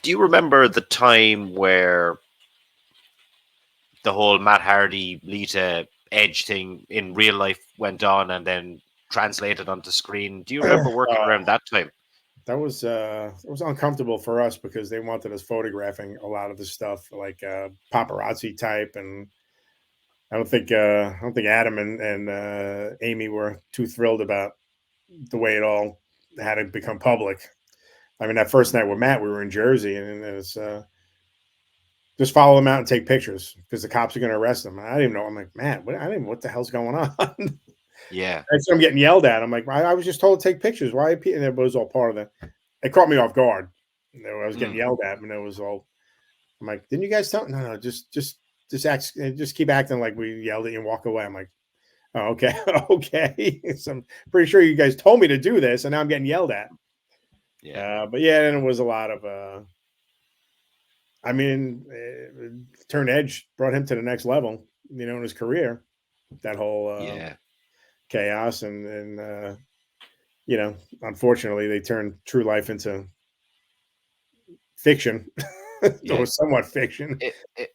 Do you remember the time where the whole Matt Hardy, Lita, Edge thing in real life went on and then translated onto screen? Do you remember working around that time? That was it was uncomfortable for us because they wanted us photographing a lot of the stuff, like paparazzi type, and I don't think Adam and Amy were too thrilled about the way it all had to become public. I mean, that first night with Matt, we were in Jersey, and it was just follow them out and take pictures because the cops are going to arrest them. I didn't even know. I'm like, Matt, I didn't know what the hell's going on. Yeah. And so I'm getting yelled at. I'm like, I was just told to take pictures. Why? And it was all part of the. It caught me off guard. I was getting yelled at, and it was all. I'm like, didn't you guys tell? No, just act, just keep acting like we yelled at you and walk away. I'm like, oh, okay, okay. So I'm pretty sure you guys told me to do this, and now I'm getting yelled at. Yeah. But yeah, and it was a lot of. I mean, turned Edge brought him to the next level, in his career. That whole Yeah. chaos and unfortunately, they turned true life into fiction. Yeah. Or somewhat fiction.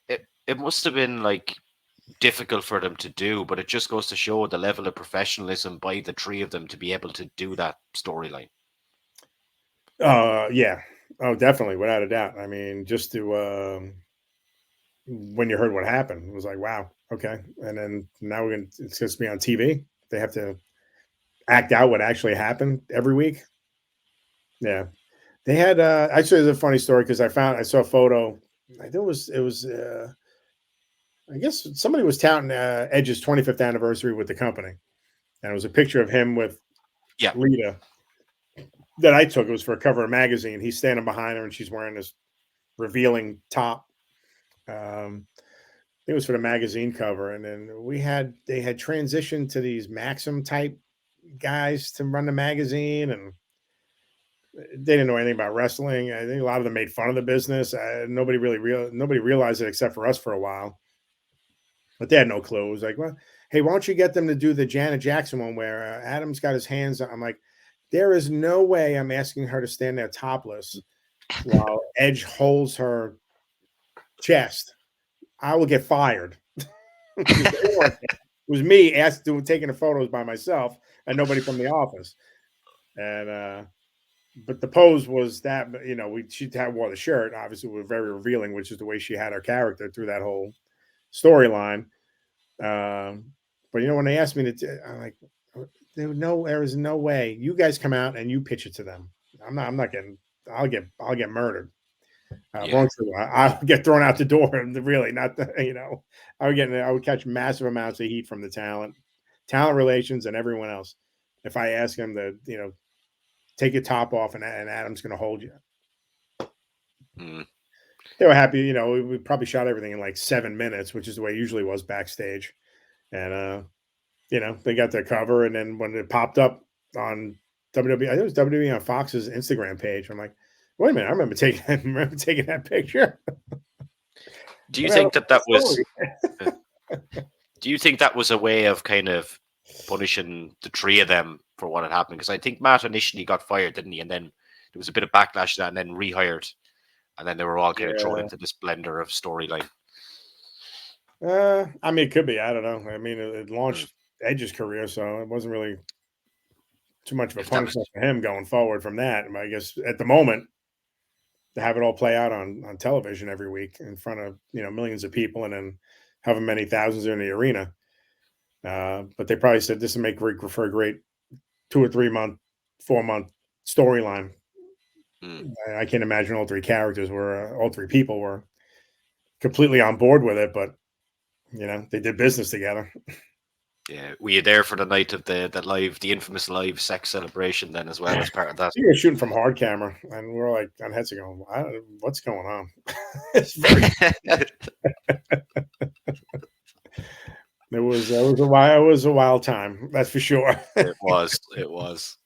It must have been like difficult for them to do, but it just goes to show the level of professionalism by the three of them to be able to do that storyline. Yeah. Oh, definitely, without a doubt. I mean, just to when you heard what happened, it was like, wow, okay. And then now it's going to be on TV. They have to act out what actually happened every week. Yeah, they had actually, it's a funny story because I saw a photo. I think it was I guess somebody was touting Edge's 25th anniversary with the company, and it was a picture of him with Lita that I took. It was for a cover of a magazine. He's standing behind her, and she's wearing this revealing top. It was for the magazine cover, and then they had transitioned to these Maxim type guys to run the magazine, and they didn't know anything about wrestling. I think a lot of them made fun of the business. Nobody realized it except for us for a while, but they had no clue. It was like, well, hey, why don't you get them to do the Janet Jackson one where Adam's got his hands on? I'm like, there is no way I'm asking her to stand there topless while Edge holds her chest. I will get fired. It was me taking the photos by myself and nobody from the office. And but the pose was that, she wore the shirt. Obviously, we're very revealing, which is the way she had her character through that whole storyline. But when they asked me to, I'm like, there is no way. You guys come out and you pitch it to them. I'm not getting. I'll get murdered. I'll get thrown out the door. Really, not the, I would catch massive amounts of heat from the talent relations, and everyone else. If I ask them to, take your top off and Adam's going to hold you. They were happy. We probably shot everything in like 7 minutes, which is the way it usually was backstage. And, they got their cover. And then when it popped up on WWE, I think it was WWE on Fox's Instagram page, I'm like, wait a minute, I remember taking that picture. Do you think that was do you think that was a way of kind of punishing the three of them for what had happened? Because I think Matt initially got fired, didn't he? And then there was a bit of backlash to that and then rehired. And then they were all kind of thrown into this blender of storyline. I mean, it could be. I don't know. I mean, it launched Edge's career, so it wasn't really too much of a punishment for him going forward from that. I guess at the moment, to have it all play out on television every week in front of millions of people, and then however many thousands are in the arena. But they probably said this will make for a great 2 or 3 month, 4 month storyline. I can't imagine all three people were completely on board with it, but they did business together. Yeah, were you there for the night of the infamous live sex celebration then as well as part of that? We were shooting from hard camera, and we're like on headset going, "What's going on?" It's very. It was a wild time, that's for sure. It was.